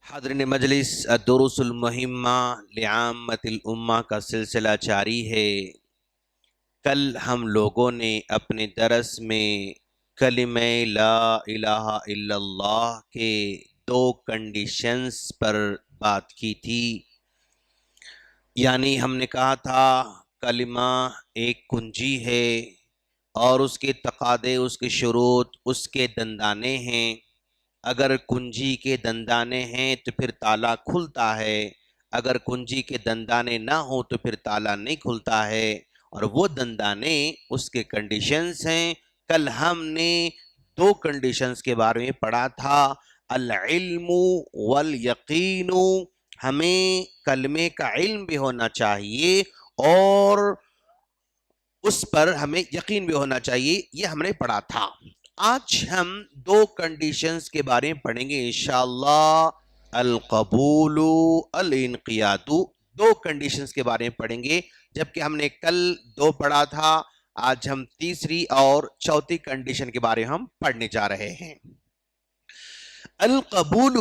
حاضرین مجلس الدروس المہمہ لعامت الامہ کا سلسلہ جاری ہے۔ کل ہم لوگوں نے اپنے درس میں کلمہ لا الہ الا اللہ کے دو کنڈیشنز پر بات کی تھی، یعنی ہم نے کہا تھا کلمہ ایک کنجی ہے اور اس کے تقاضے، اس کے شروط، اس کے دندانے ہیں۔ اگر کنجی کے دندانے ہیں تو پھر تالا کھلتا ہے، اگر کنجی کے دندانے نہ ہوں تو پھر تالا نہیں کھلتا ہے، اور وہ دندانے اس کے کنڈیشنز ہیں۔ کل ہم نے دو کنڈیشنز کے بارے میں پڑھا تھا، العلم والیقین، ہمیں کلمے کا علم بھی ہونا چاہیے اور اس پر ہمیں یقین بھی ہونا چاہیے، یہ ہم نے پڑھا تھا۔ آج ہم دو کنڈیشنز کے بارے میں پڑھیں گے انشاءاللہ، القبول الانقیاد، دو کنڈیشنز کے بارے میں پڑھیں گے، جبکہ ہم نے کل دو پڑھا تھا۔ آج ہم تیسری اور چوتھی کنڈیشن کے بارے میں ہم پڑھنے جا رہے ہیں۔ القبول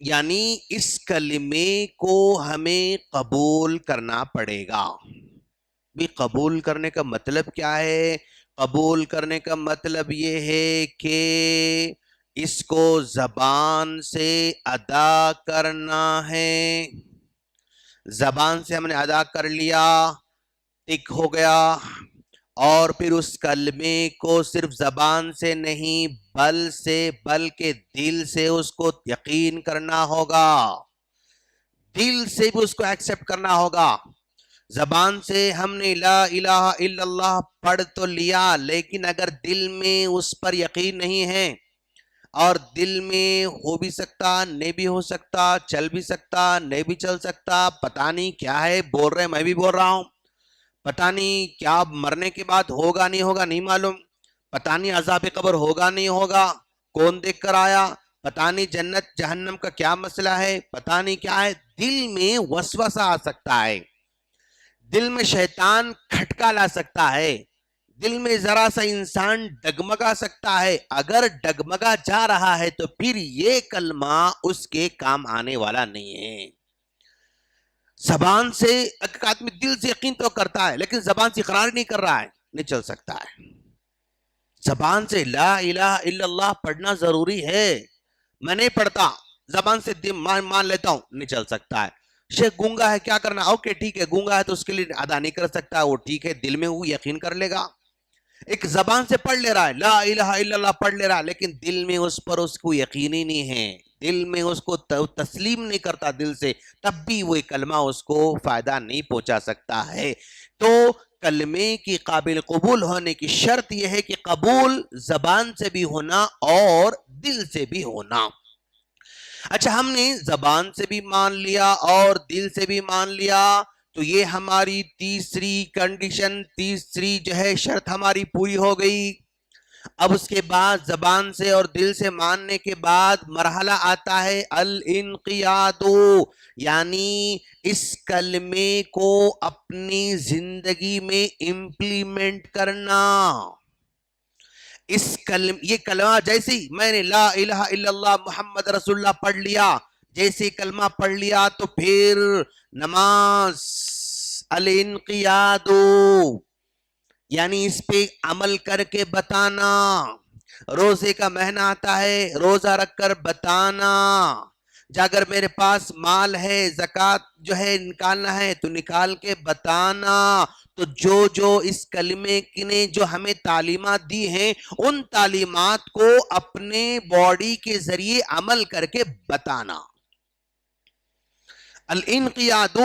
یعنی اس کلمے کو ہمیں قبول کرنا پڑے گا۔ بھی قبول کرنے کا مطلب کیا ہے؟ قبول کرنے کا مطلب یہ ہے کہ اس کو زبان سے ادا کرنا ہے۔ زبان سے ہم نے ادا کر لیا، ٹک ہو گیا، اور پھر اس کلمے کو صرف زبان سے نہیں بلکہ دل سے اس کو یقین کرنا ہوگا، دل سے بھی اس کو ایکسپٹ کرنا ہوگا۔ زبان سے ہم نے لا الہ الا اللہ پڑھ تو لیا، لیکن اگر دل میں اس پر یقین نہیں ہے، اور دل میں ہو بھی سکتا نہیں بھی ہو سکتا، چل بھی سکتا نہیں بھی چل سکتا، پتہ نہیں کیا ہے، بول رہے میں بھی بول رہا ہوں، پتہ نہیں کیا مرنے کے بعد ہوگا نہیں ہوگا نہیں معلوم، پتہ نہیں عذاب قبر ہوگا نہیں ہوگا، کون دیکھ کر آیا، پتہ نہیں جنت جہنم کا کیا مسئلہ ہے، پتہ نہیں کیا ہے، دل میں وسوسہ آ سکتا ہے، دل میں شیطان کھٹکا لا سکتا ہے، دل میں ذرا سا انسان ڈگمگا سکتا ہے۔ اگر ڈگمگا جا رہا ہے تو پھر یہ کلمہ اس کے کام آنے والا نہیں ہے۔ زبان سے ایک آدمی دل سے یقین تو کرتا ہے، لیکن زبان سے اقرار نہیں کر رہا ہے، نہیں چل سکتا ہے۔ زبان سے لا الہ الا اللہ پڑھنا ضروری ہے، میں نہیں پڑھتا، زبان سے مان لیتا ہوں، نہیں چل سکتا ہے۔ شیخ گونگا ہے، کیا کرنا؟ اوکے ٹھیک ہے، گونگا ہے تو اس کے لیے ادا نہیں کر سکتا، وہ ٹھیک ہے، دل میں وہ یقین کر لے گا۔ ایک زبان سے پڑھ لے رہا ہے، لا الہ الا اللہ پڑھ لے رہا ہے، لیکن دل میں اس پر اس کو یقین ہی نہیں ہے، دل میں اس کو تسلیم نہیں کرتا دل سے، تب بھی وہ کلمہ اس کو فائدہ نہیں پہنچا سکتا ہے۔ تو کلمے کی قابل قبول ہونے کی شرط یہ ہے کہ قبول زبان سے بھی ہونا اور دل سے بھی ہونا۔ اچھا، ہم نے زبان سے بھی مان لیا اور دل سے بھی مان لیا، تو یہ ہماری تیسری کنڈیشن، تیسری جو ہے شرط ہماری پوری ہو گئی۔ اب اس کے بعد زبان سے اور دل سے ماننے کے بعد مرحلہ آتا ہے الانقیاد، یعنی اس کلمے کو اپنی زندگی میں امپلیمنٹ کرنا۔ یہ کلمہ جیسے ہی میں نے لا الہ الا اللہ محمد رسول اللہ پڑھ لیا، جیسے کلمہ پڑھ لیا تو پھر نماز، الانقیاد، یعنانی اس پہ عمل کر کے بتانا۔ روزے کا مہینہ آتا ہے، روزہ رکھ کر بتانا، اگر میرے پاس مال ہے، زکوٰۃ جو ہے نکالنا ہے تو نکال کے بتانا۔ تو جو اس کلمے نے جو ہمیں تعلیمات دی ہیں، ان تعلیمات کو اپنے باڈی کے ذریعے عمل کر کے بتانا۔ الانقیاد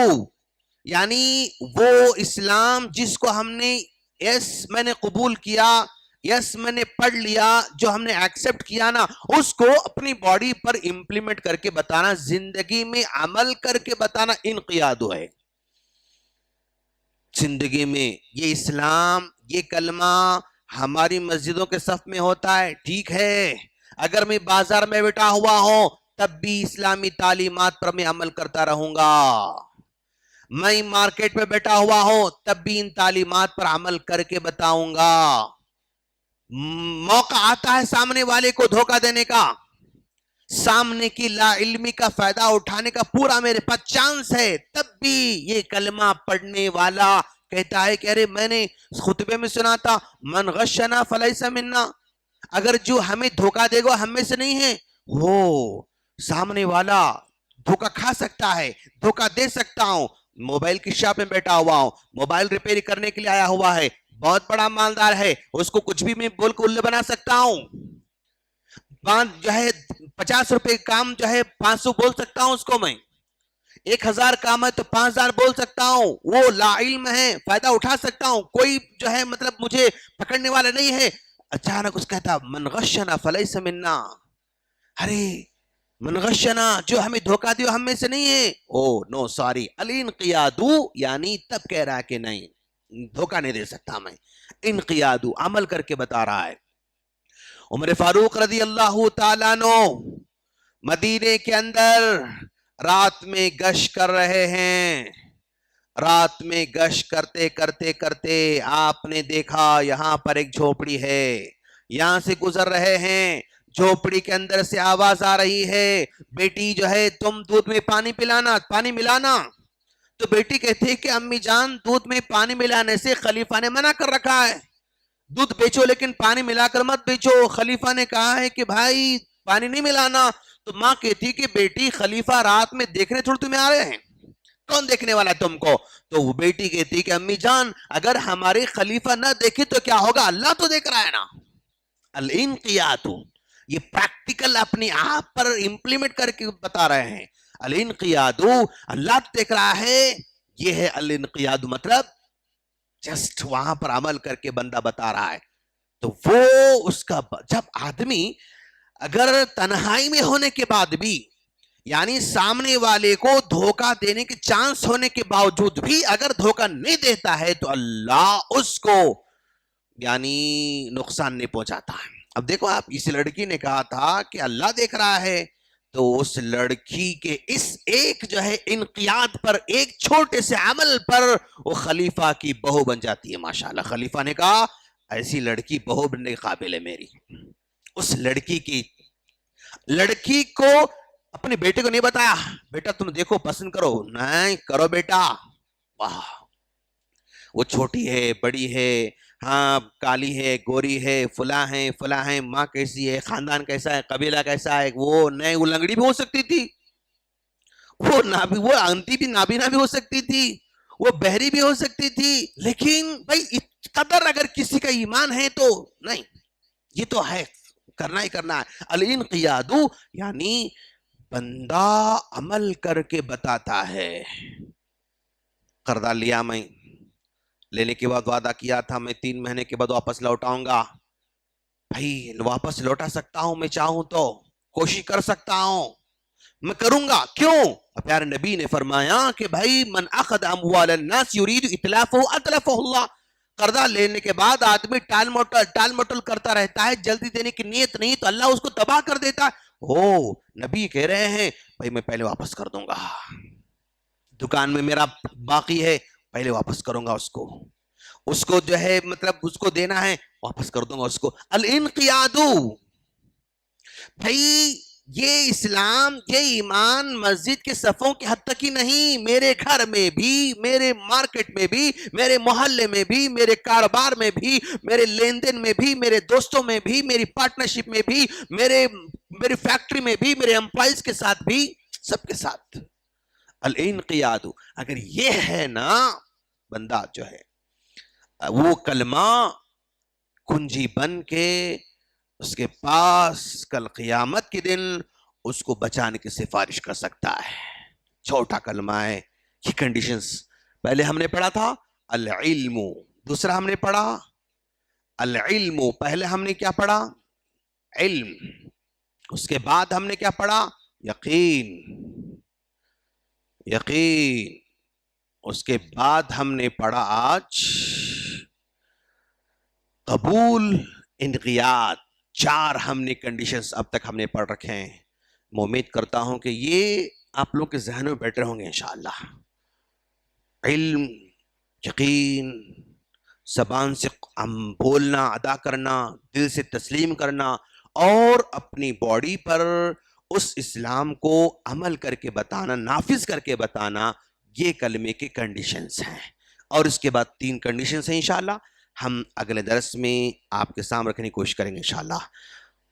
یعنی وہ اسلام جس کو ہم نے یس میں نے قبول کیا، یس میں نے پڑھ لیا، جو ہم نے ایکسپٹ کیا نا، اس کو اپنی باڈی پر امپلیمنٹ کر کے بتانا، زندگی میں عمل کر کے بتانا، انقیاد ہے۔ زندگی میں یہ اسلام، یہ کلمہ ہماری مسجدوں کے صف میں ہوتا ہے، ٹھیک ہے، اگر میں بازار میں بیٹھا ہوا ہوں تب بھی اسلامی تعلیمات پر میں عمل کرتا رہوں گا، میں مارکیٹ میں بیٹھا ہوا ہوں تب بھی ان تعلیمات پر عمل کر کے بتاؤں گا۔ موقع آتا ہے سامنے والے کو دھوکہ دینے کا، سامنے کی لا علمی کا فائدہ اٹھانے کا پورا میرے پاس چانس ہے، تب بھی یہ کلمہ پڑھنے والا کہتا ہے کہ ارے میں نے خطبے میں سنا تھا من غشنا فلیس منا، اگر جو ہمیں دھوکہ دے گا ہم میں سے نہیں ہے۔ وہ سامنے والا دھوکہ کھا سکتا ہے، دھوکہ دے سکتا ہوں، موبائل کی شاپ میں بیٹھا ہوا ہوں، موبائل ریپیئر کرنے کے لیے آیا ہوا ہے، بہت بڑا مالدار ہے، اس کو کچھ بھی میں بول کے الے بنا سکتا ہوں، جو ہے 50 روپے کام جو ہے 500 بول سکتا ہوں اس کو میں، 1000 کام ہے تو 5000 بول سکتا ہوں، وہ لا علم ہے، فائدہ اٹھا سکتا ہوں، کوئی جو ہے مطلب مجھے پکڑنے والا نہیں ہے۔ اچانک اس کہتا من غشنا فلیس منا، ارے من غشنا جو ہمیں دھوکہ دیو ہم میں سے نہیں ہے، او نو سوری، الانقیادو یعنی تب کہہ رہا ہے کہ نہیں دھوکہ نہیں دے سکتا میں، انقیادو عمل کر کے بتا رہا ہے۔ عمر فاروق رضی اللہ تعالیٰ عنہ مدینے کے اندر رات میں گشت کر رہے ہیں، رات میں گشت کرتے کرتے کرتے آپ نے دیکھا یہاں پر ایک جھوپڑی ہے، یہاں سے گزر رہے ہیں، جھوپڑی کے اندر سے آواز آ رہی ہے بیٹی جو ہے تم دودھ میں پانی پلانا، پانی ملانا، تو بیٹی کہتی ہے کہ امی جان دودھ میں پانی ملانے سے خلیفہ نے منع کر رکھا ہے، دودھ بیچو لیکن پانی ملا کر مت بیچو، خلیفہ نے کہا ہے کہ بھائی پانی نہیں ملانا۔ تو ماں کہتی کہ بیٹی خلیفہ رات میں دیکھنے تھوڑے تمہیں آ رہے ہیں، کون دیکھنے والا ہے تم کو؟ تو وہ بیٹی کہتی کہ امی جان اگر ہمارے خلیفہ نہ دیکھے تو کیا ہوگا، اللہ تو دیکھ رہا ہے نا۔ الانقیاد یہ پریکٹیکل اپنی آپ پر امپلیمنٹ کر کے بتا رہے ہیں، الانقیاد اللہ تو دیکھ رہا ہے، یہ ہے الانقیاد، مطلب جسٹ وہاں پر عمل کر کے بندہ بتا رہا ہے۔ تو وہ اس کا جب آدمی اگر تنہائی میں ہونے کے بعد بھی یعنی سامنے والے کو دھوکہ دینے کے چانس ہونے کے باوجود بھی اگر دھوکہ نہیں دیتا ہے تو اللہ اس کو یعنی نقصان نہیں پہنچاتا ہے۔ اب دیکھو آپ، اس لڑکی نے کہا تھا کہ اللہ دیکھ رہا ہے، تو اس لڑکی کے اس ایک جو ہے انقیاد پر، ایک چھوٹے سے عمل پر وہ خلیفہ کی بہو بن جاتی ہے۔ ماشاءاللہ خلیفہ نے کہا ایسی لڑکی بہو بننے کے قابل ہے میری۔ اس لڑکی کو اپنے بیٹے کو نہیں بتایا بیٹا تم دیکھو پسند کرو، نہیں کرو بیٹا، واہ وہ چھوٹی ہے بڑی ہے، ہاں کالی ہے گوری ہے فلاں ہے، ماں کیسی ہے، خاندان کیسا ہے، قبیلہ کیسا ہے، وہ نئے وہ لنگڑی بھی ہو سکتی تھی، وہ آنٹی بھی نابینا بھی ہو سکتی تھی، وہ بہری بھی ہو سکتی تھی، لیکن بھائی اس قدر اگر کسی کا ایمان ہے تو نہیں، یہ تو ہے کرنا ہی کرنا ہے۔ الانقیاد یعنی بندہ عمل کر کے بتاتا ہے۔ قرضہ لیا میں، لینے کے بعد وعدہ کیا تھا میں 3 مہینے کے بعد واپس لوٹاؤں گا، بھائی واپس لوٹا سکتا ہوں میں چاہوں تو، کوشش کر سکتا ہوں، میں کروں گا، کیوں؟ پیارے نبی نے فرمایا کہ بھائی من اخذ اموال الناس یرید اتلافہ اتلفہ اللہ، قرضہ لینے کے بعد آدمی ٹال مٹل کرتا رہتا ہے، جلدی دینے کی نیت نہیں تو اللہ اس کو تباہ کر دیتا ہے۔ نبی کہہ رہے ہیں بھائی میں پہلے واپس کر دوں گا، دکان میں میرا باقی ہے پہلے واپس کروں گا، اس کو جو ہے مطلب اس کو دینا ہے واپس کر دوں گا اس کو۔ الانقیاد بھائی یہ اسلام یہ ایمان مسجد کے صفوں کے حد تک ہی نہیں، میرے گھر میں بھی، میرے مارکیٹ میں بھی، میرے محلے میں بھی، میرے کاروبار میں بھی، میرے لین دین میں بھی، میرے دوستوں میں بھی، میری پارٹنرشپ میں بھی، میری فیکٹری میں بھی، میرے امپلائیز کے ساتھ بھی، سب کے ساتھ الانقیاد اگر یہ ہے نا، بندہ جو ہے وہ کلمہ کنجی بن کے اس کے پاس کل قیامت کے دن اس کو بچانے کی سفارش کر سکتا ہے۔ چھوٹا کلمہ ہے، یہ کنڈیشنز پہلے ہم نے پڑھا تھا العلم، دوسرا ہم نے پڑھا العلم، پہلے ہم نے کیا پڑھا علم، اس کے بعد ہم نے کیا پڑھا یقین، اس کے بعد ہم نے پڑھا آج قبول انقیاد۔ 4 ہم نے کنڈیشنز اب تک ہم نے پڑھ رکھے ہیں، میں امید کرتا ہوں کہ یہ آپ لوگ کے ذہن میں بیٹھے ہوں گے انشاءاللہ۔ علم، یقین، زبان سے بولنا، ادا کرنا، دل سے تسلیم کرنا، اور اپنی باڈی پر اس اسلام کو عمل کر کے بتانا، نافذ کر کے بتانا، یہ کلمے کے کنڈیشنز ہیں. اور اس کے بعد 3 کنڈیشنز ہیں انشاءاللہ ہم اگلے درس میں آپ کے سامنے رکھنے کی کوشش کریں گے انشاءاللہ.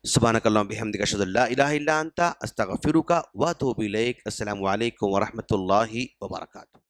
سبحانک اللہم بحمدک اشہد ان لا الہ الا انت استغفرک و اتوب الیک. السلام علیکم ورحمۃ اللہ وبرکاتہ.